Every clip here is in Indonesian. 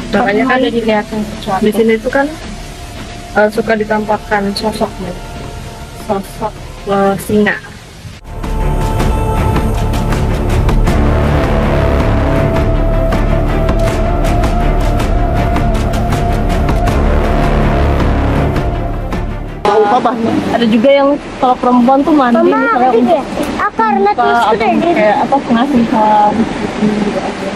Makanya kan dilihatin sesuatu. Di sini tuh kan suka ditampakkan sosoknya, sosok singa. Ada juga yang kalau perempuan tuh mandi misalnya untuk karena terus kayak apa pengasihan gitu aja.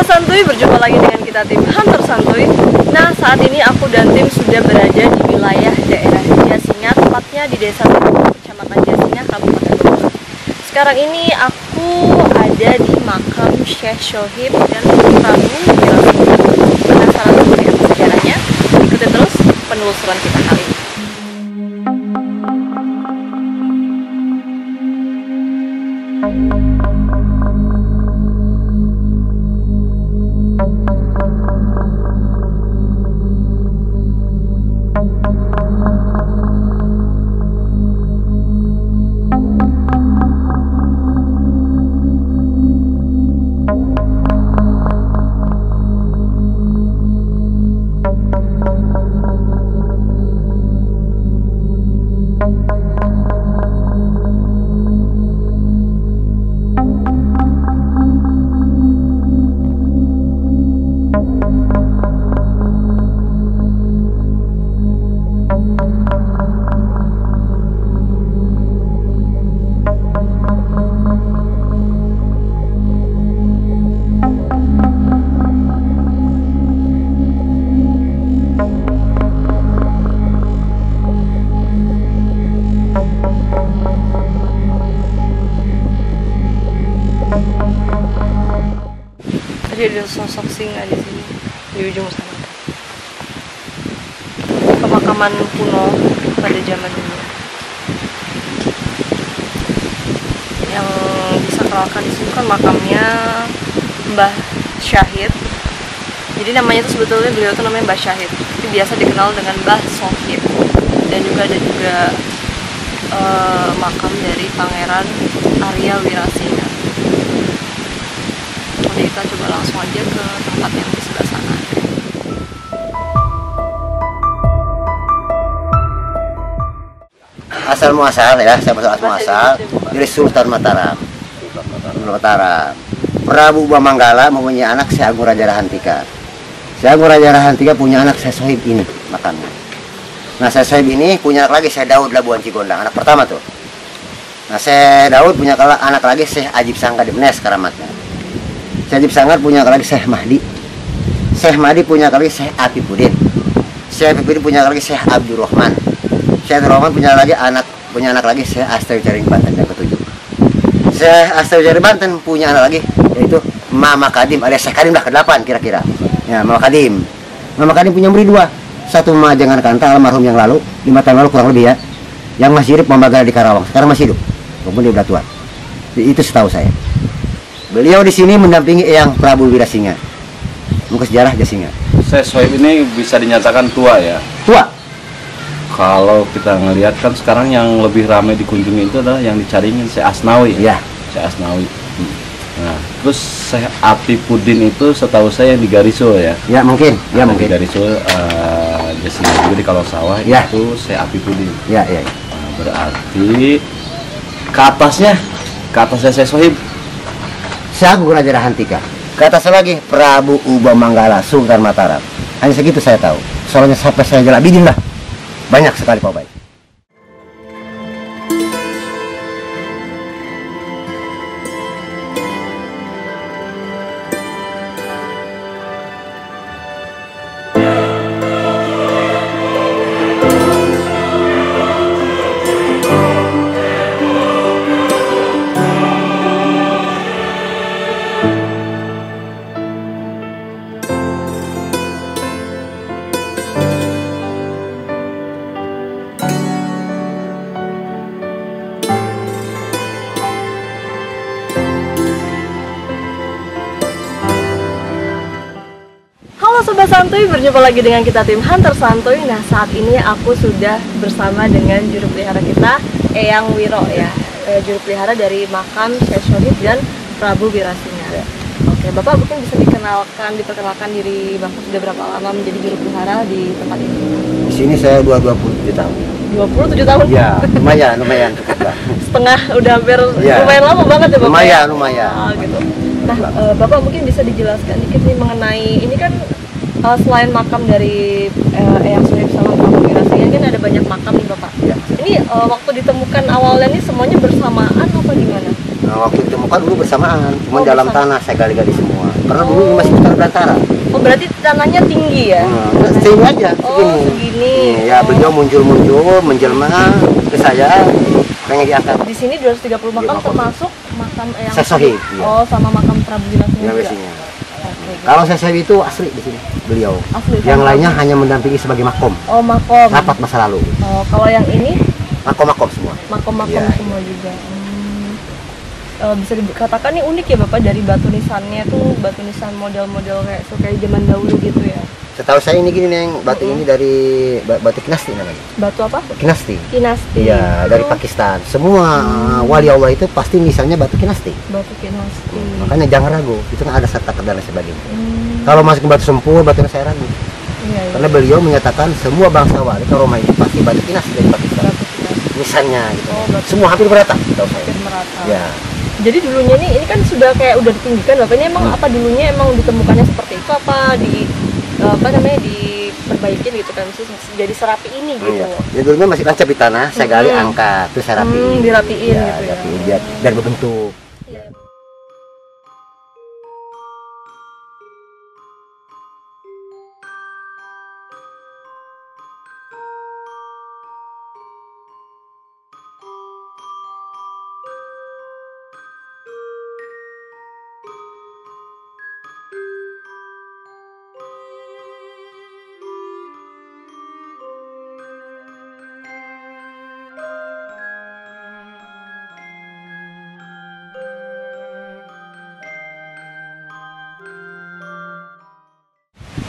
Santuy, berjumpa lagi dengan kita tim Hunter Santuy. Nah, saat ini aku dan tim sudah berada di wilayah daerah Jasinga, tepatnya di Desa Tugu, Kecamatan Jasinga, Kabupaten Bogor. Sekarang ini aku ada di makam Syekh Shohib dan Prabu Wirasinga. Penasaran seperti apa sejarahnya? Ikuti terus penelusuran kita kali ini. Tadi ada sosok singa di sini di ujung sana. Pemakaman kuno pada zaman dulu yang disakralkan di sini kan makamnya Mbah Syahid. Jadi namanya itu sebetulnya beliau itu namanya Mbah Syahid, tapi biasa dikenal dengan Mbah Shohib. Dan juga ada makam dari Pangeran Arya Wirasinga. Jadi kita coba langsung aja ke tempat yang di sebelah sana. Asal muasal ya, saya masuk asal muasal dari Sultan Mataram. Prabu Bamanggala mempunyai anak Syekh Agung Raja Rahantika. Syekh Agung Raja Rahantika punya anak Syekh Shohib ini makamnya. Nah, Syekh Shohib ini punya anak lagi Syekh Daud Labuan Cigondang, anak pertama tuh. Nah, Syekh Daud punya anak lagi Syekh Ajib Sangka di Menes karamatnya. Syekh Ajib Sangka punya lagi Syekh Mahdi. Syekh Mahdi punya lagi Syekh Afifuddin. Syekh Afifuddin punya lagi Syekh Abdurrahman. Syekh Abdurrahman punya anak lagi Syekh Astawi Jaring Banten yang ketujuh. Syekh Astawi Jaring Banten punya anak lagi yaitu Mama Kadim alias Syekh Kadim lah ke-8 kira-kira. Ya, Mama Kadim. Mama Kadim punya murid 2. Satu Mama Jangan Kanta almarhum yang lalu, 5 tahun lalu kurang lebih ya. Yang masih hidup Mambagala di Karawang, sekarang masih hidup. Kemudian dia udah tua. Itu setahu saya. Beliau di sini mendampingi Eyang Prabu Wirasinga. Muka sejarah Jasinga. Syekh Shohib ini bisa dinyatakan tua ya? Tua. Kalau kita ngelihat kan sekarang yang lebih ramai dikunjungi itu adalah yang dicaringin Syekh Asnawi. Iya. Syekh Asnawi. Nah, terus Syekh Afifuddin itu setahu saya yang di Garisul ya? Ya mungkin. Ya nah, mungkin. Di Garisul Jasinga juga di Kalau Sawah ya. Itu Syekh Afifuddin. Ya, ya. Nah, berarti ke atasnya Syekh Shohib. Syekh Agung Raja Rahantika. Ke atasnya lagi Prabu Ubamanggala Sultan Mataram. Hanya segitu saya tahu. Soalnya sampai saya jalan bidin lah. Banyak sekali Pak Baik. Halo Sobat Santuy, berjumpa lagi dengan kita tim Hunter Santuy. Nah, saat ini aku sudah bersama dengan juru pelihara kita, Eyang Wiro ya, juru pelihara dari makam Syekh Shohid dan Prabu Wirasinar. Oke, Bapak mungkin bisa diperkenalkan diri Bapak sudah berapa lama menjadi juru pelihara di tempat ini? Di sini saya 27 tahun. 27 tahun? Ya, lumayan cukup lah. Setengah, udah hampir Ya. lumayan lama banget ya Bapak? Lumayan. Ah, gitu. Nah, Bapak mungkin bisa dijelaskan dikit nih mengenai ini kan selain makam dari Eyang Shohid sama Prabu Wirasinar kan ada banyak makam nih Bapak. Ya. Ini waktu ditemukan awalnya nih semuanya bersamaan apa gimana? Nah, waktu ditemukan dulu bersamaan, cuma Oh, dalam bersama. tanah saya gali-gali semua. Karena dulu ini masih hutan belantara. Oh, berarti tanahnya tinggi ya? Segini aja, Oh, segini. Ya, Oh. beliau muncul menjelma ke saya, pengen diangkat. Di sini 230 makam Iya, termasuk makam Eyang Syekh Shohid, iya. Oh, sama makam Prabu Wirasinar Ya, juga. biasanya. Oke, gitu. Kalau saya itu asli di sini, beliau. Asli, Yang sama lainnya asli. hanya mendampingi sebagai makom. Oh, makom. Rapat masa lalu. Oh, kalau yang ini Makom-makom semua. makom-makom Iya. semua juga. Bisa dikatakan nih unik ya Bapak, dari batu nisannya tuh batu nisan model-model kayak zaman dahulu gitu ya. Setahu saya ini gini Neng, batu ini dari batu kinasti namanya. Batu apa? Kinasti. Kinasti. Iya, dari Oh, Pakistan. Semua wali Allah itu pasti misalnya batu kinasti. batu kinasti. Makanya jangan ragu, itu kan ada serta dan lain sebagainya. Hmm, Kalau masuk ke batu sempur, batu saya ragu. iya, iya. Karena beliau menyatakan semua bangsa wali ke Roma itu pasti batu kinasti dari Pakistan. Batu kinasti Misalnya gitu. Oh, batu. Semua hampir merata, tahu saya. hampir merata. Ya. Jadi dulunya ini kan sudah kayak udah ditinggikan Bapak, ini emang apa dulunya emang ditemukannya seperti itu apa diperbaikin gitu kan sih jadi serapi ini gitu. Iya. Ya dulunya masih tancap di tanah, saya gali angkat, terus saya rapiin. Dirapiin Ya, gitu ya. rapiin biar berbentuk. Iya.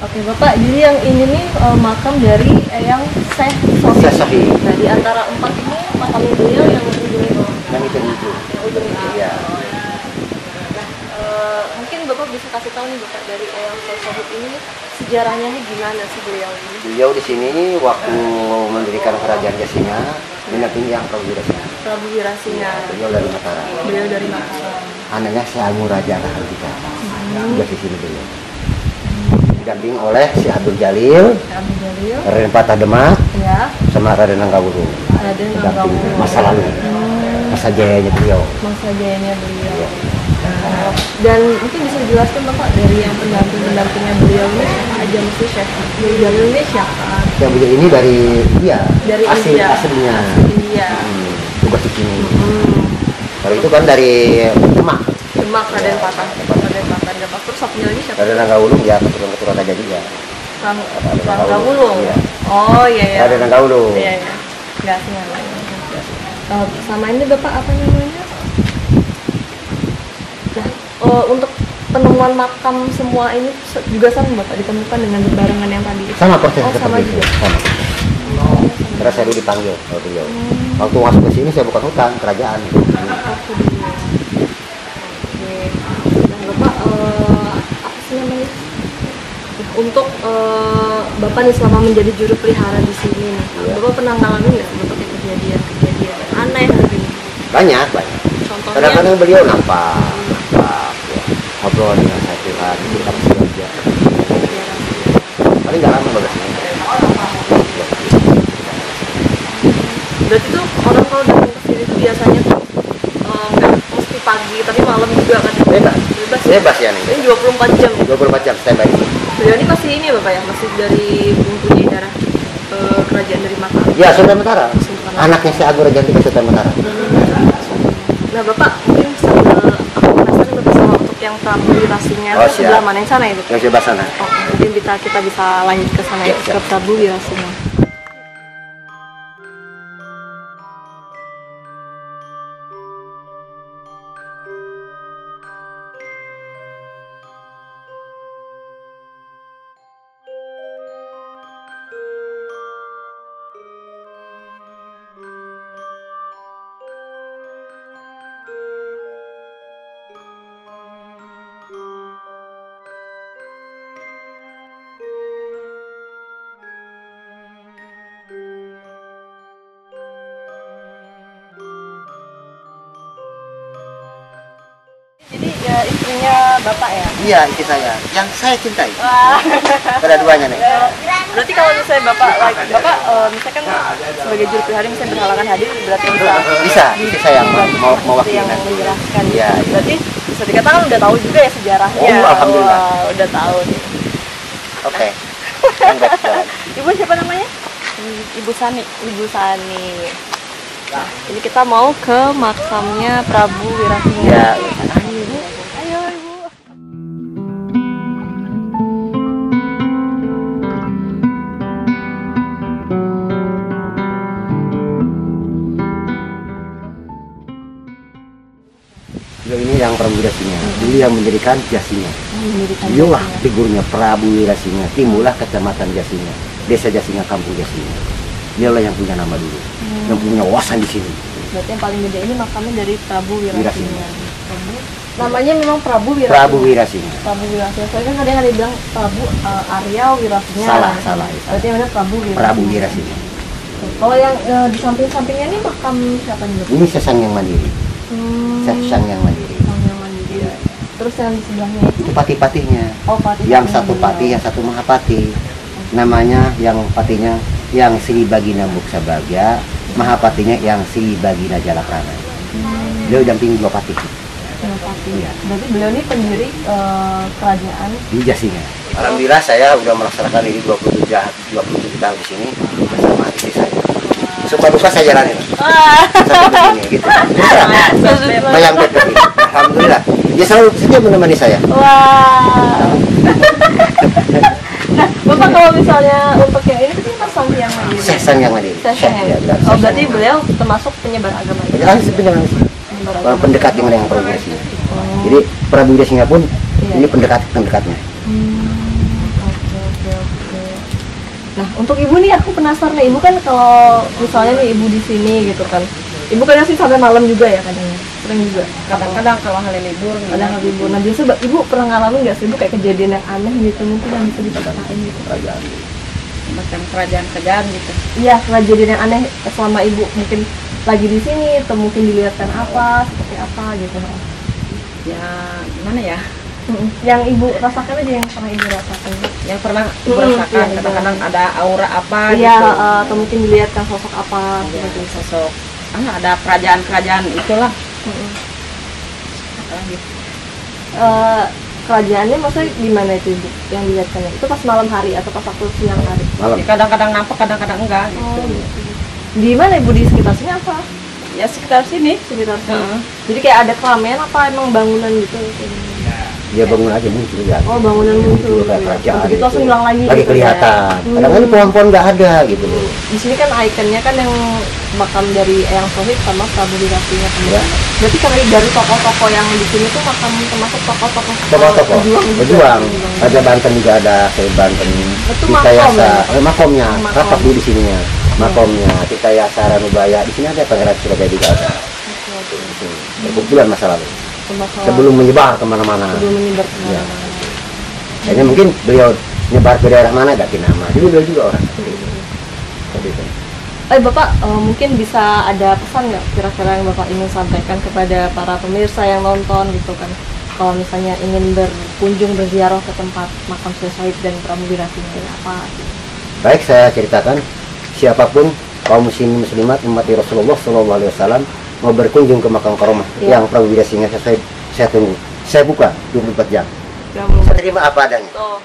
Oke Bapak, jadi yang ini nih makam dari Eyang Syekh Shohid. Syekh Shohid. Nah, di antara 4 ini makam beliau yang ujungnya bawah. Yang itu hijau. Yang ujungnya itu. Iya. Nah, mungkin Bapak bisa kasih tahu nih Bapak, dari Eyang Syekh Shohid ini sejarahnya nih gimana sih beliau ini? Beliau di sini waktu mendirikan kerajaan Jasinga, mendampingi yang Prabu Wirasinar. Prabu Wirasinar. Beliau dari Mataram. Beliau dari Mataram. Anaknya si Agung Raja Rahantika. Juga di sini beliau. Didamping oleh si Abdul Jalil, Abu Jalil. Raden Patah Demak, Ya, sama Raden Nanggawurung. Raden Didamping Nanggawurung. masa lalu, masa jayanya beliau. Masa jayanya beliau. Dan mungkin bisa dijelaskan Bapak dari yang pendamping-pendampingnya beliau ini siapa aja, mesti Syekh Abdul Jalil ini siapa? Yang beliau ini dari India, Dari asli India. aslinya. India. Tugas di sini. Hmm. Kalau itu kan dari Demak. Demak, Raden Patah. Raden Patah dapat. Terus satunya lagi siapa? Raden Nanggawurung ya keturunan raja juga. Ranggawulung. Iya. Oh iya ya. Raden Nanggawurung. Iya iya. Nggak sih yang lain. Sama ini Bapak apa namanya? Nah, untuk penemuan makam semua ini juga sama Bapak ditemukan dengan berbarengan yang tadi. Sama proses Oh, sama seperti itu. juga. Sama. Karena saya dulu dipanggil oleh beliau. Waktu masuk ke sini saya bukan hutan, kerajaan. Aku dulu. Oke. Nah, Bapak apa sih namanya? Untuk Bapak nih selama menjadi juru pelihara di sini nih, Iya. Bapak pernah ngalamin nggak sih Bapak kayak kejadian-kejadian yang aneh mungkin? Banyak. Contohnya? Kadang-kadang beliau nampak, ya. Ngobrol dengan saya Tuhan, kita pasti aja. Paling nggak lama bagas ini. Berarti tuh orang kalau datang ke sini tuh biasanya tuh nggak mesti pagi, tapi malam juga kan? Bebas. Bebas. Bebas ya nih. Ini 24 jam. 24 jam standby. Beliau ini masih ini ya Bapak ya, masih dari mempunyai darah kerajaan dari Mataram. Ya, Sultan Mataram. Sultan. Anaknya si Agung Raja Rahantika Sultan Mataram. Nah Bapak, mungkin sambil aku penasaran Bapak sama untuk yang Prabu Wirasinar Oh, itu sebelah siap. mana yang sana ya Bapak? Yang sebelah sana. Oh, mungkin kita bisa lanjut ke sana ya, Siap, ke siap. Prabu Wirasinar. Ya, istrinya Bapak ya? Iya, istri saya. Yang saya cintai. Wah. Pada duanya nih. Berarti kalau misalnya Bapak misalkan sebagai juru prihadi misalnya berhalangan hadir berarti Bisa, istri saya yang mau yang mewakili. menjelaskan. Iya, iya. Berarti bisa dikatakan udah tahu juga ya sejarahnya. Oh, alhamdulillah. Wah, udah tahu nih. Oke. Lanjut, jalan. Ibu siapa namanya? Ibu Sani. Ibu Sani. Nah, ini kita mau ke makamnya Prabu Wirasinghe. Ya. Ayo, Ibu. Ayo, Ibu. Beliau ini yang Prabu Wirasinghe. Beliau yang mendirikan Jasinga. Beliaulah figurnya Prabu Wirasinghe. Timbullah kecamatan Jasinga, desa Jasinga, kampung Jasinga. Beliaulah yang punya nama dulu, yang punya wawasan di sini. Berarti yang paling gede ini makamnya dari Prabu Wirasinghe. Wirasinghe. Namanya memang Prabu Wirasinghe. Prabu Wirasinghe. Prabu Wirasinghe. Soalnya kan ada yang bilang Prabu Arya Wirasinghe. Salah. Berarti yang benar Prabu Wirasinghe. Prabu Wirasinghe. Kalau yang di samping-sampingnya ini makam siapa nih? Ini Sesang yang Mandiri. Sesang yang Mandiri. Yang Mandiri. Terus yang di sebelahnya Itu pati-patinya. Oh, pati. Yang satu pati, yang satu mahapati. Namanya yang patinya yang Sri Bagina Muksa Bagya, mahapatinya yang Sri Bagina Jalakrana. Beliau dampingi dua pati. Pati. Iya. Berarti beliau ini pendiri kerajaan Di Jasinga. Alhamdulillah saya udah melaksanakan ini 27 tahun di sini bersama istri saya. Suka duka saya jalanin. Sampai begini gitu. Bayang begini. Alhamdulillah. Dia selalu setia menemani saya. Wah. Nah, Bapak kalau misalnya untuk yang ini kan Sesang yang Mandiri. Sesang yang Mandiri. Sesang Ya, ya. Oh, berarti beliau termasuk penyebar agama ini. Sebenarnya orang pendekat dengan yang Prabu Wirasinghe. Jadi Prabu Wirasinghe pun ini pendekatnya. Oke. Nah, untuk ibu nih aku penasaran nih, ibu kan kalau misalnya nih ibu di sini gitu kan, ibu kadang sih sampai malam juga ya kadangnya, sering juga. Kadang-kadang kalau hari libur, Kadang hari libur. Nah, biasa ibu pernah ngalamin nggak sih ibu kayak kejadian yang aneh gitu mungkin yang bisa diceritain gitu? macam kerajaan-kerajaan gitu. Iya, kejadian yang aneh selama ibu mungkin lagi di sini atau mungkin dilihatkan apa, seperti apa gitu. Ya gimana ya? Yang ibu rasakan aja yang pernah ibu rasakan. Yang pernah merasakan iya, kadang-kadang ada aura apa Iya, gitu. atau mungkin dilihatkan sosok apa Ya, gitu. sosok. Ada kerajaan-kerajaan itulah. Apalagi. Kerajaannya maksudnya gimana itu ibu yang dilihatkannya? Itu pas malam hari atau pas waktu siang hari? Malam. Ya, kadang-kadang nampak, kadang-kadang enggak gitu. Di mana ibu, di sekitar sini apa? Ya sekitar sini. Sekitar sini. Heeh. Jadi kayak ada keramaian apa emang bangunan gitu? Dia bangun aja muncul ya. Oh, bangunan muncul. Kayak kerajaan. Begitu langsung hilang lagi. Lagi gitu kelihatan. ya. Kadang-kadang pohon-pohon nggak ada gitu loh. Di sini kan ikonnya kan yang makam dari Eyang Sohib sama Prabu Wirasinghe Ya. Berarti karena dari tokoh-tokoh yang di sini tuh makam termasuk tokoh-tokoh Tokoh-tokoh juga. berjuang. Ada Banten juga ada, saya Banten. Itu Tikayasa, makomnya, Makom. rapat dulu di sininya. Makomnya, Tikayasa, Ranubaya. Di sini ada Pangeran Surabaya juga ada. Di sini. Berkumpulan masa lalu. Sebelum menyebar kemana-mana. Sebelum menyebar Ya. kemana-mana. Kayaknya mungkin beliau nyebar ke daerah mana ganti nama. Dulu beliau juga orang seperti itu. Seperti itu. Bapak mungkin bisa ada pesan nggak kira-kira yang Bapak ingin sampaikan kepada para pemirsa yang nonton gitu kan, kalau misalnya ingin berkunjung berziarah ke tempat makam Syekh Sohib dan Prabu Wirasinghe apa? Baik, saya ceritakan, siapapun kaum muslimin muslimat umat Rasulullah SAW mau berkunjung ke makam karomah Ya. yang Prabu Wirasinghe, saya tunggu. Saya buka 24 jam. Saya terima apa adanya. Oh,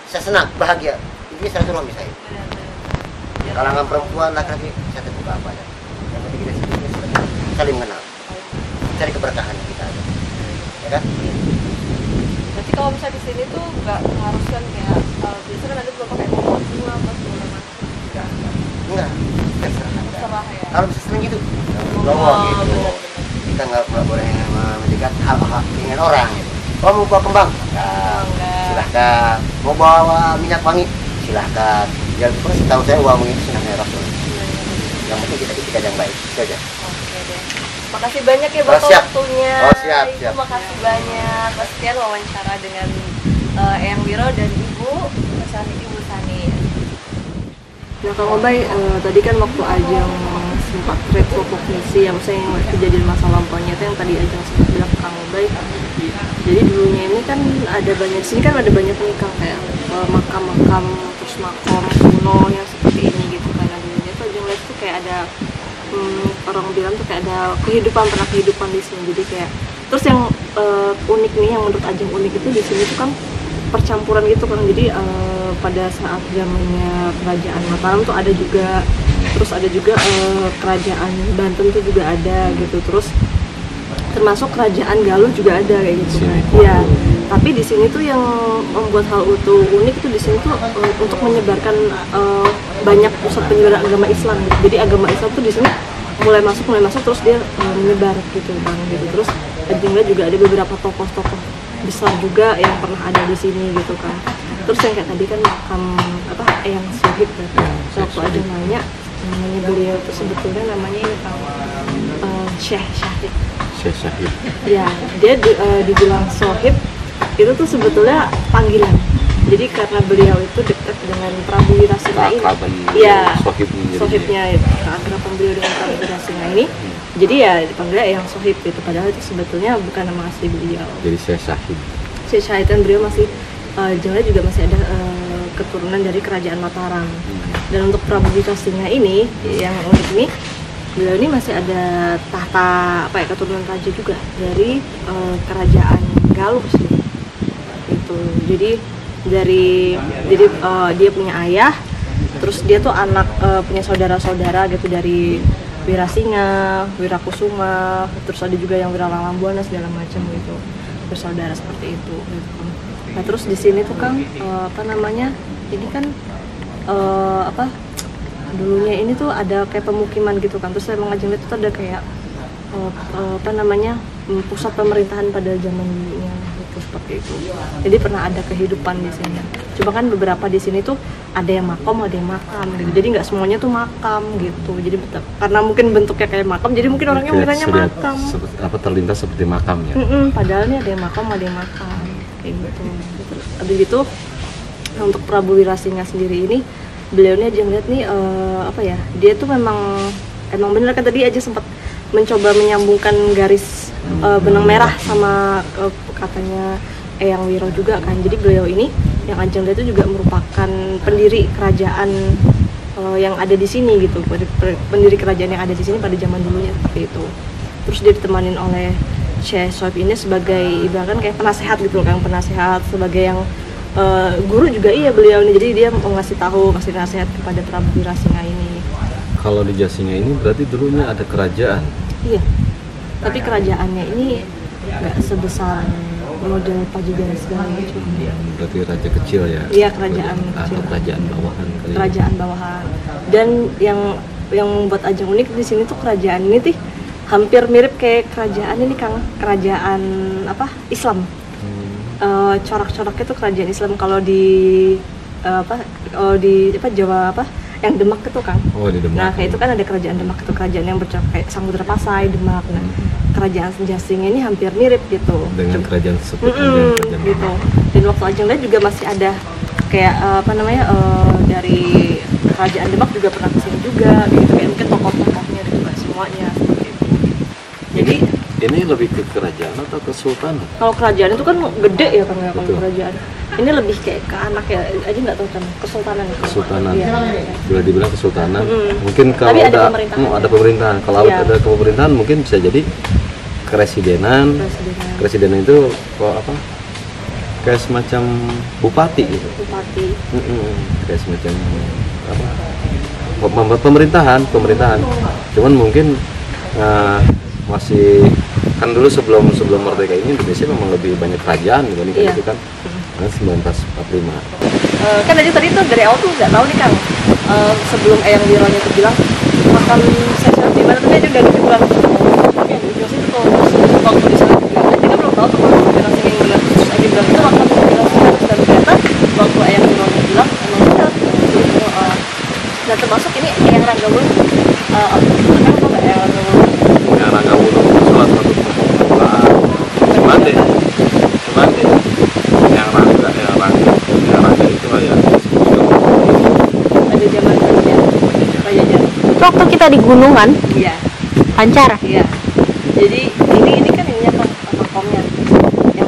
Saya senang, bahagia. Ini silaturahmi saya. Kalangan perempuan, laki-laki, saya terbuka apa adanya. Yang penting kita saling mengenal, cari keberkahan yang kita ada. Ya kan? berarti kalau misalnya di sini tuh nggak mengharuskan kayak biasanya kan ada beberapa kayak mau bunga apa segala macam. Enggak, terserah Anda. Terserah ya. Kalau bisa senang gitu, Oh, bawa gitu. benar-benar. Kita nggak boleh mendekat hak-hak ingin orang. Gitu. Kalau mau bawa kembang, silahkan. Mau bawa minyak wangi, silahkan. Yang terus tahu saya uang itu senangnya Rasul. Yang penting kita itikad yang baik, itu aja. Oke deh. Makasih banyak ya Oh, Bapak siap. waktunya. Oh, siap, Ibu, siap. makasih banyak. Sekian wawancara dengan Eyang Wiro dan Ibu Sani, Ibu Sani. Nah, Kang Obay, tadi kan waktu Ajeng sempat retro kognisi yang saya kejadian masa lampaunya itu yang tadi Ajeng sempat bilang ke Kang Obay, Jadi dulunya ini kan ada banyak, di sini kan ada banyak nih Kang, kayak makam-makam, terus makom kuno yang seperti ini gitu kan. Dulunya tuh Ajeng lihat tuh kayak ada orang bilang tuh kayak ada pernah kehidupan di sini. Jadi kayak terus yang unik nih, yang menurut Ajeng unik itu di sini tuh kan percampuran gitu kan. Jadi pada saat zamannya kerajaan Mataram tuh ada juga, terus ada juga kerajaan Banten tuh juga ada gitu, terus termasuk kerajaan Galuh juga ada kayak gitu kan. Iya. Tapi di sini tuh yang membuat hal itu unik tuh di sini tuh untuk menyebarkan banyak pusat penyebaran agama Islam. Jadi agama Islam tuh di sini mulai masuk terus dia menyebar gitu Bang gitu. Terus juga ada beberapa tokoh-tokoh besar juga yang pernah ada di sini gitu kan. Terus yang kayak tadi kan makam Eyang Sohib kan. Waktu aja nanya namanya beliau tuh sebetulnya namanya ini Kang Syekh Syahid. Syekh Syahid. Ya, dia dibilang Sohib itu tuh sebetulnya panggilan. Jadi karena beliau itu dekat dengan Prabu Wirasinga ini. Iya. Sohibnya itu, keakraban beliau dengan Prabu Wirasinga ini. Jadi ya dipanggilnya Eyang Sohib itu, padahal itu sebetulnya bukan nama asli beliau. Jadi Syekh Syahid. Syekh Syahid dan beliau masih jangan juga masih ada keturunan dari kerajaan Mataram. Dan untuk Prabu Wirasinga ini yang unik ini, beliau ini masih ada tahta keturunan raja juga dari kerajaan Galuh sih. Itu. Jadi dia punya ayah, terus dia tuh anak punya saudara-saudara gitu dari Wirasinga, Wirakusuma, terus ada juga yang Wiralanglambuana segala macam gitu, bersaudara seperti itu gitu. Nah terus di sini tuh Kang ini kan dulunya ini tuh ada kayak pemukiman gitu kan, terus saya mengajeng itu ada kayak pusat pemerintahan pada zaman dulunya gitu, seperti itu. Jadi pernah ada kehidupan di sini. Cuma kan beberapa di sini tuh ada yang makom, ada yang makam gitu. Jadi nggak semuanya tuh makam gitu. Jadi karena mungkin bentuknya kayak makam, jadi mungkin orangnya mengiranya makam. Terlintas seperti makam ya. Padahal nih ada yang makam, ada yang makam kayak gitu. Habis itu untuk Prabu Wirasinga sendiri ini, beliau ini aja ngeliat nih dia tuh memang bener kan tadi aja sempat mencoba menyambungkan garis benang merah sama katanya Eyang Wiro juga kan. Jadi beliau ini yang Ajeng lihat itu juga merupakan pendiri kerajaan yang ada di sini gitu, pendiri kerajaan yang ada di sini pada zaman dulunya seperti itu. Terus dia ditemanin oleh Syekh Sohib ini sebagai ibaratkan kayak penasehat gitu kan, penasehat sebagai yang guru juga beliau ini. Jadi dia mau ngasih nasihat kepada Prabu Wirasinga ini. Kalau di Jasinga ini berarti dulunya ada kerajaan. Iya. Tapi kerajaannya ini nggak sebesar model Pajajaran segala macam. Berarti raja kecil ya. Iya, kerajaan kecil. Atau kerajaan bawahan kali. Kerajaan bawahan. Dan yang buat Ajeng unik di sini tuh kerajaan ini tuh hampir mirip kayak kerajaan ini Kang, kerajaan Islam. Corak-coraknya tuh kerajaan Islam. Kalau di Jawa yang Demak itu Kang. Oh, di Demak. Nah, kayak itu kan ada kerajaan Demak, itu kerajaan yang bercorak kayak Samudra Pasai, Demak. Nah, kerajaan Jasinga ini hampir mirip gitu. Dengan kerajaan seperti gitu. Dan waktu Ajeng lihat juga masih ada kayak dari kerajaan Demak juga pernah kesini juga gitu, kayak mungkin tokoh-tokohnya juga semuanya seperti itu. Jadi ini lebih ke kerajaan atau kesultanan? Kalau kerajaan itu kan gede ya Kang, kalau kerajaan. Ini lebih kayak ke anak ya, aja nggak tahu kan, kesultanan. Kesultanan. Iya. Boleh dibilang kesultanan. Mungkin kalau ada pemerintahan. Kalau ada pemerintahan mungkin bisa jadi keresidenan. Keresidenan itu kayak semacam bupati gitu. Bupati. Kayak semacam pemerintahan. Cuman mungkin masih kan dulu sebelum merdeka ini Indonesia memang lebih banyak kerajaan dibandingkan itu kan 1945. Kan tadi tuh dari awal tuh nggak tahu nih Kang, sebelum Eyang Wironya itu bilang makam saya di mana, tapi aja udah bilang ya di Jogja itu kalau waktu di sana kita belum tahu tuh kalau Wirasinga yang bilang, terus aja bilang itu makam Wirasinga, dan ternyata waktu Eyang Wironya bilang emang benar. Nah termasuk ini Eyang Ranggawulan, Eyang Ranggawulan salah satu perkumpulan Cimande yang Rangga itu ya ada zaman Pajajaran. Waktu kita di gunungan, Iya. Pancar. Iya. Jadi ini kan ininya kan makomnya. Yang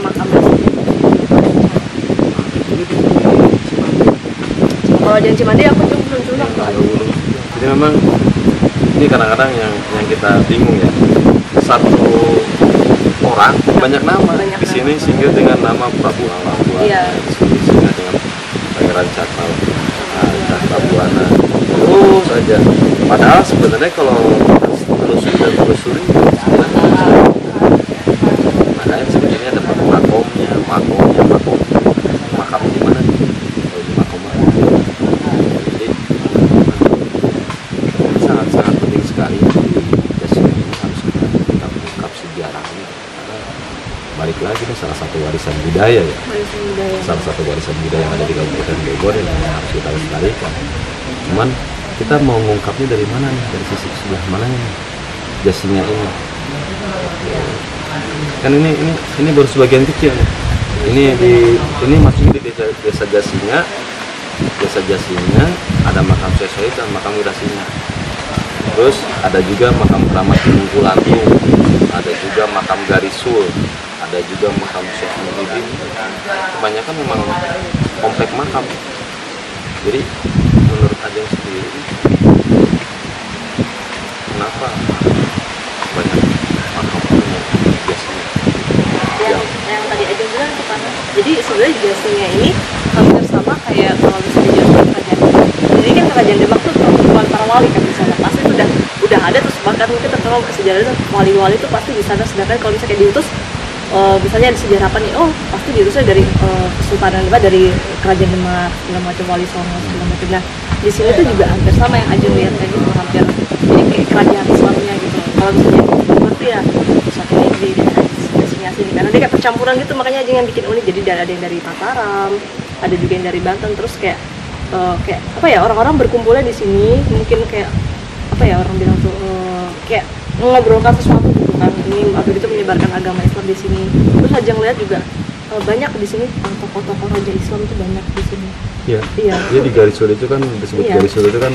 kalau Jangan Cimandi aku juga belum sunat tuh. Jadi memang ini kadang-kadang yang kita bingung ya, satu orang banyak nama di sini sehingga dengan nama Prabu Alabuana, Iya. sehingga dengan Pangeran Cakrabuana terus aja. Padahal sebenarnya kalau telusuri makanya sebetulnya ada makomnya, makam di mana? Kalau di makom mana? Jadi sangat penting sekali jadi harus kita ungkap sejarahnya karena balik lagi nih salah satu warisan budaya ya. Salah satu warisan budaya yang ada di Kabupaten Bogor yang harus kita lestarikan. Cuman kita mau mengungkapnya dari mana nih? Dari sisi sebelah mana nih? Jasinya ini. Kan ini baru sebagian kecil. Ini masih di desa Jasinga. Desa Jasinga ada makam Syekh Sohib dan makam Wirasinya. Terus ada juga makam Keramat Gunung Kulantung, ada juga makam Garisul, ada juga makam Syekh Muhyiddin. Kebanyakan memang komplek makam. Jadi menurut Ajeng sendiri, kenapa banyak makam yang biasanya? Yang tadi aja bilang itu karena jadi sebenarnya Jasinga ini hampir sama kayak kalau misalnya Jasinga kerajaan. Jadi kan kerajaan Demak tuh pertemuan para wali kan di sana pasti itu udah ada terus bahkan mungkin terkenal sejarahnya wali-wali itu pasti di sana. Sedangkan kalau misalnya diutus misalnya di sejarah apa nih, oh pasti diutusnya dari Kesultanan Demak, dari kerajaan Demak segala macam, Wali Songo segala macam. Nah di sini tuh juga hampir sama yang Ajeng lihat tadi gitu, hampir jadi kayak kerajaan Islamnya gitu. Kalau misalnya seperti ya satu ini di Jasinga sini karena dia kayak percampuran gitu, makanya Ajeng yang bikin unik. Jadi ada yang dari Mataram, ada juga yang dari Banten, terus kayak apa ya, orang-orang berkumpulnya di sini mungkin kayak apa ya, orang bilang tuh kayak mengobrolkan sesuatu gitu kan, ini atau gitu menyebarkan agama Islam di sini. Terus Ajeng lihat juga banyak di sini tokoh-tokoh raja Islam itu banyak di sini. Iya. Iya. Jadi di Garisul itu kan disebut Iya. Garisul itu kan,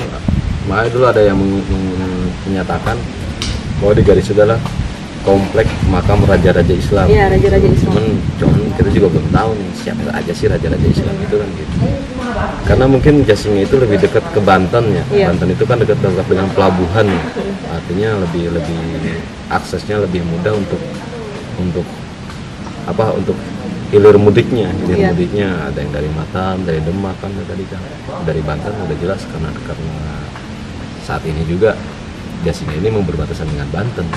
makanya dulu ada yang menyatakan bahwa di Garisul adalah komplek makam raja-raja Islam. Iya, raja-raja Islam. Cuman kita juga belum tahu nih siapa aja sih raja-raja Islam itu kan gitu. Karena mungkin Jasinga itu lebih dekat ke Banten ya. Iya. Banten itu kan dekat dengan pelabuhan, artinya lebih aksesnya lebih mudah untuk hilir mudiknya. Iya. Mudiknya ada yang dari Mataram, dari Demak kan tadi kan, dari Banten udah jelas karena saat ini juga Jasinga ini berbatasan dengan Banten.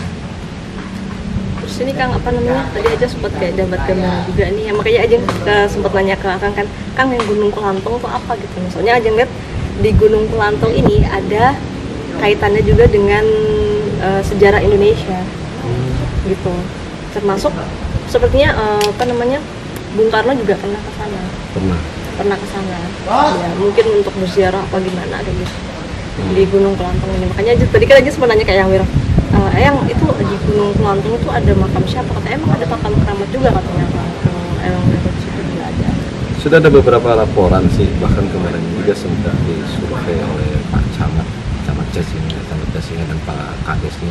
Terus ini Kang apa namanya, tadi aja sempat kayak dapat gambar juga nih, yang makanya Ajeng sempat nanya ke Kang kan, Kang yang Gunung Kelantong tuh apa gitu. Soalnya Ajeng lihat di Gunung Kelantong ini ada kaitannya juga dengan sejarah Indonesia gitu, termasuk sepertinya apa namanya, Bung Karno juga pernah ke sana. Pernah ke sana. Ya, mungkin untuk berziarah apa gimana ada gitu. Di Gunung Kelantong ini. Makanya aja tadi kan aja sempat nanya kayak Yang Wiro. Yang itu di Gunung Kelantong itu ada makam siapa? Kata emang ada makam keramat juga katanya. Emang di situ juga ada. Sudah ada beberapa laporan sih, bahkan kemarin juga sempat disurvei oleh Pak Camat Jasinga dan Pak Kadesnya,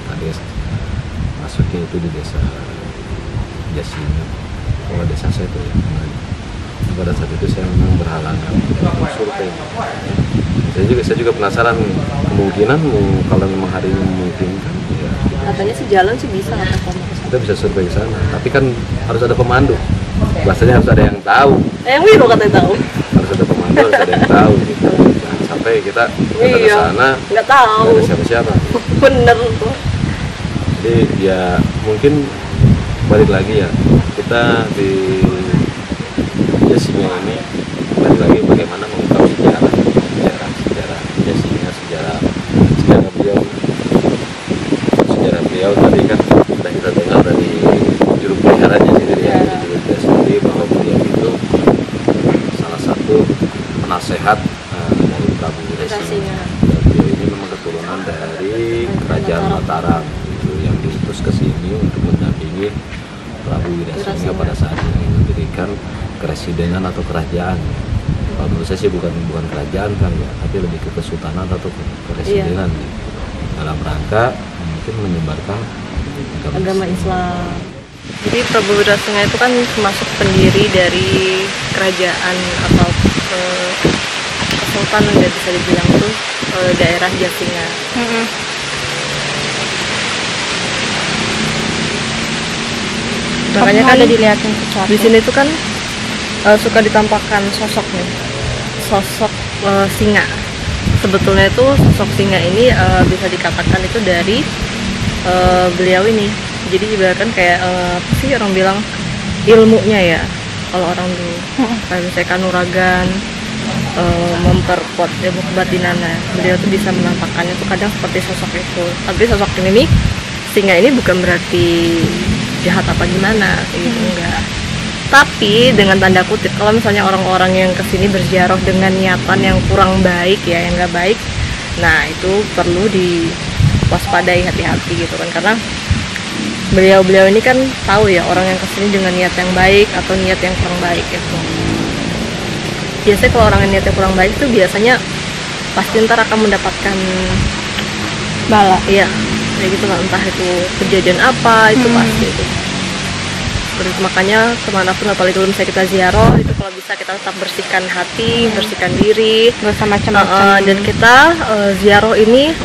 Kades masuknya itu di desa Jasinga. Kalau desa saya itu ya kemarin. Pada saat itu saya memang berhalangan untuk survei. Saya juga penasaran kemungkinan kalau memang hari ini memungkinkan ya. Katanya sih jalan sih bisa kata kamu. Kita bisa survei ke sana, tapi kan harus ada pemandu. Bahasanya harus ada yang tahu. Yang Wiro katanya tahu. Harus ada pemandu, harus ada yang tahu gitu. Jangan sampai kita ke sana nggak tahu. nggak ada siapa-siapa. Bener tuh. Jadi ya mungkin balik lagi ya, kita di Jasinga ini balik lagi bagaimana mengungkap sejarah Jasinga, sejarah beliau tadi kan sudah kita dengar dari juru bicaranya sendiri ya, bahwa beliau itu salah satu penasehat dari Prabu Wirasinya. Beliau ini memang keturunan dari Kerajaan Mataram gitu, yang diutus ke sini untuk mendampingi Prabu Wirasinya pada saat ingin mendirikan keresidenan atau kerajaan. Kalau menurut saya sih bukan kerajaan kan ya, tapi lebih ke kesultanan atau keresidenan gitu. Dalam rangka mungkin menyebarkan agama Islam. Jadi Prabu Wirasinya itu kan termasuk pendiri dari kerajaan atau Sultan udah bisa dibilang tuh daerah Jasinga. Makanya kan ada dilihatin sesuatu. di sini tuh kan suka ditampakkan sosok nih, sosok singa. Sebetulnya itu sosok singa ini bisa dikatakan itu dari beliau ini. Jadi ibaratkan kayak apa sih orang bilang ilmunya ya, kalau orang dulu kayak misalnya kanuragan, memperkuat ilmu kebatinannya. Beliau tuh bisa menampakkannya tuh kadang seperti sosok itu. Tapi sosok ini nih, singa ini bukan berarti jahat apa gimana, gitu enggak. Tapi dengan tanda kutip, kalau misalnya orang-orang yang kesini berziarah dengan niatan yang kurang baik ya, yang nggak baik, nah itu perlu diwaspadai, hati-hati gitu kan, karena beliau-beliau ini kan tahu ya orang yang kesini dengan niat yang baik atau niat yang kurang baik gitu. Biasanya kalau orang yang niatnya kurang baik itu biasanya pasti ntar akan mendapatkan Bala. iya, kayak gitu lah, entah itu kejadian apa itu pasti itu. Makanya kemanapun, apalagi kalau misalnya kita ziarah itu kalau bisa kita tetap bersihkan hati, bersihkan diri, Gak usah macam-macam. dan kita ziarah ini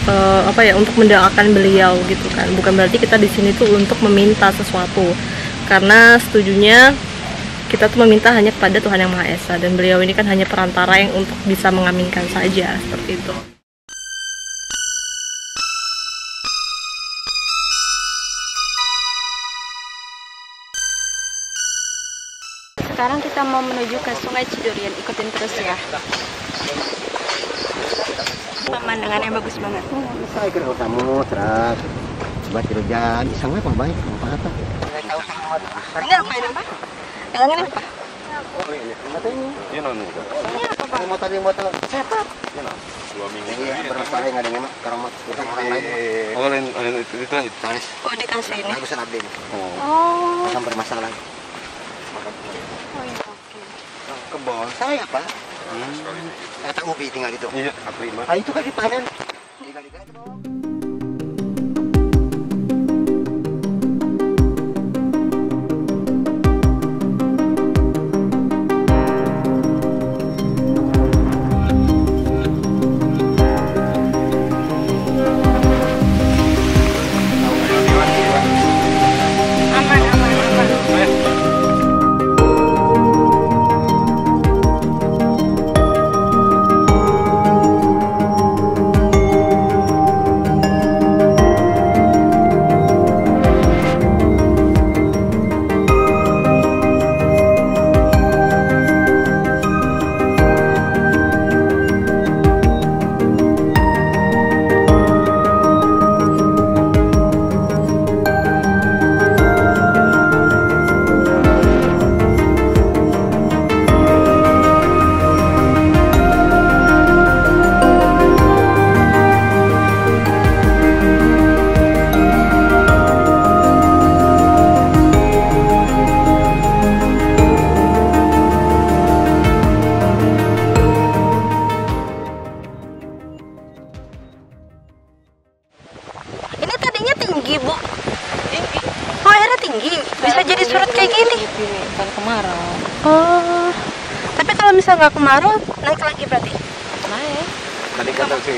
apa ya, untuk mendoakan beliau gitu kan. Bukan berarti kita di sini tuh untuk meminta sesuatu, karena setujunya kita tuh meminta hanya kepada Tuhan Yang Maha Esa, dan beliau ini kan hanya perantara yang untuk bisa mengaminkan saja, seperti itu. Sekarang kita mau menuju ke Sungai Cidurian, ikutin terus ya. Pemandangannya bagus banget. Saya kira kamu serat. Coba hujan, isang apa baik, apa apa. Ini apa ini Pak? Yang ini apa? Ini apa Pak? Motor cepat. Iya, bermasalah yang adanya mah karena utang orang lain. Oh, lain itu lah itu. Oh dikasih ini. Aku bisa abdi. Oh. Sampai bermasalah. Oh iya, oke. Kebon saya Pak. Saya tak ubi tinggal itu. Iya, April. Ah itu kan dipanen. Tinggal itu doang. Ini tadinya tinggi Bu. Tinggi. Oh airnya tinggi. Bisa jadi surut kayak gini. Kan kemarau. Oh. Tapi kalau misal nggak kemarau, naik lagi berarti. Naik. Tadi kata si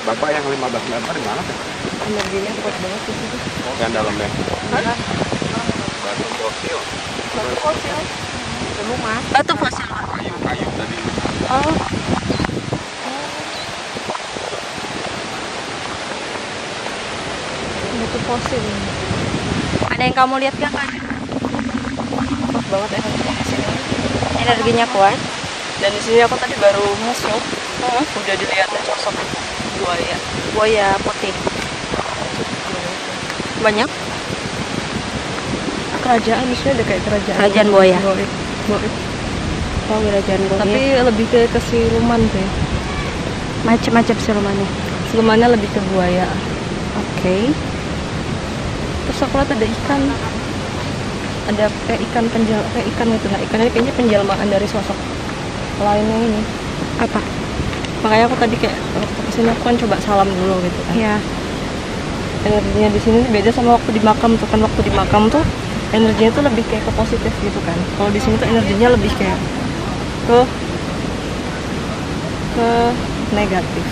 Bapak yang 15 meter di mana tuh? Energinya kuat banget di situ. Yang dalamnya. Batu fosil. Rumah. Batu fosil. Kayu tadi. Oh. Batu fosil. Ada yang kamu lihat gak kan? Kuat banget energinya di sini. Energinya kuat. Dan di sini aku tadi baru masuk, udah dilihatin sosok buaya. Buaya putih. Banyak? Kerajaan, di sini ada kayak kerajaan. Kerajaan buaya. Goib. Oh kerajaan buaya. Tapi lebih ke siluman tuh. Ya. Macam-macam silumannya. Silumannya lebih ke buaya. Oke. Terus aku lihat ada ikan. Ada kayak ikan kayak ikan gitu. Nah ikan ini kayaknya penjelmaan dari sosok lainnya ini. Apa? Makanya aku tadi kayak waktu kesini aku kan coba salam dulu gitu kan. Ya. Energinya di sini beda sama waktu di makam tuh kan. Waktu di makam tuh energinya tuh lebih kayak ke positif gitu kan. Kalau di sini tuh energinya lebih kayak ke ke negatif.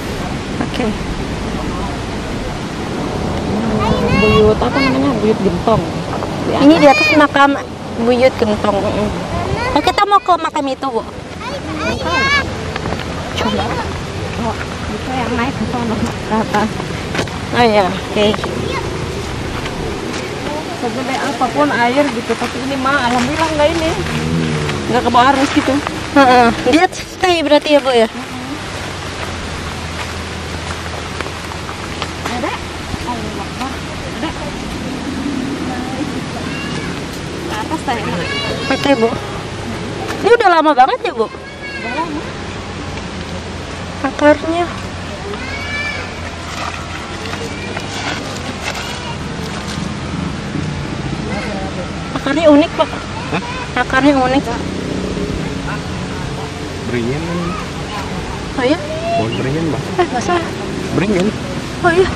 Oke. Buyut apa namanya? Buyut gentong. Ini di atas makam Buyut Gentong. Oh, kita mau ke makam itu, Bu. Coba. Oh, itu yang naik ke sana ke atas. Oh ya, oke. Segede apapun air gitu, tapi ini mah alhamdulillah enggak ini. Enggak ke bawah arus gitu. Heeh. Dia stay berarti ya, Bu ya? Ada? Allah Akbar. Ada. Ke atas tadi. Oke, Bu. Ini udah lama banget ya, Bu? Udah lama. Akarnya. Akarnya unik, Pak. Akarnya unik. Beringin. Oh iya? Pohon beringin, Mbak. Nggak salah. Beringin. Oh iya?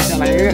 Jalan ya.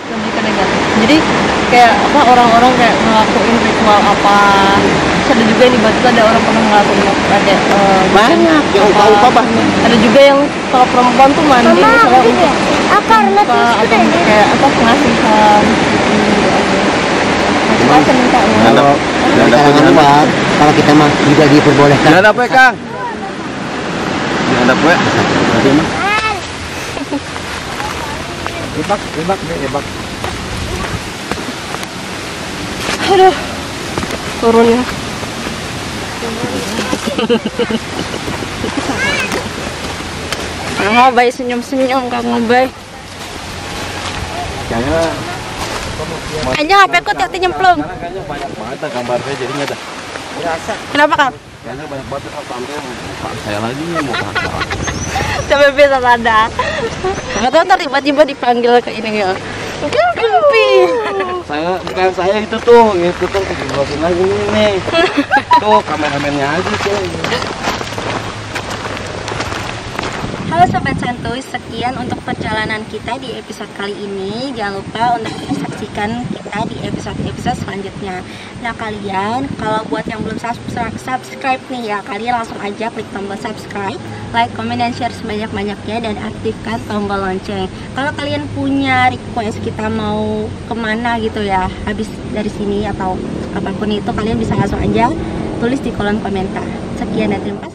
Lebih ke negatif. Jadi kayak apa orang-orang kayak ngelakuin ritual apa. Terus ada juga yang di Batu ada orang pernah ngelakuin ada Banyak yang lupa banyak. ada juga yang kalau perempuan tuh mandi misalnya untuk Akarnya buka atau kayak apa pengasihan macam-macam mintanya. Kalau kalangan luar, kalau kita mah juga diperbolehkan. Jangan apa ya, Kang? Jangan apa ya? Tadi mah. Ebak, deh, ebak. Aduh, turun ya. Kang Obay senyum-senyum, Kang Obay. Kayaknya HP ku tiap nyemplung. Kayaknya banyak banget gambarnya jadinya dah. Kenapa, Kang? Kayaknya banyak banget sampai pak saya lagi mau pakai. Sampai bisa sadar. Nggak tahu ntar tiba-tiba dipanggil ke ini ya. Gempi. Saya bukan saya itu tuh dijelasin lagi nih. Tuh kameramennya aja tuh. Halo Sobat Santuy, sekian untuk perjalanan kita di episode kali ini. Jangan lupa untuk saksikan kita di episode-episode selanjutnya. Nah kalian, kalau buat yang belum subscribe nih ya, kalian langsung aja klik tombol subscribe, like, comment, dan share sebanyak-banyaknya, dan aktifkan tombol lonceng. Kalau kalian punya request kita mau kemana gitu ya, habis dari sini atau apapun itu, kalian bisa langsung aja tulis di kolom komentar. Sekian dan terima kasih.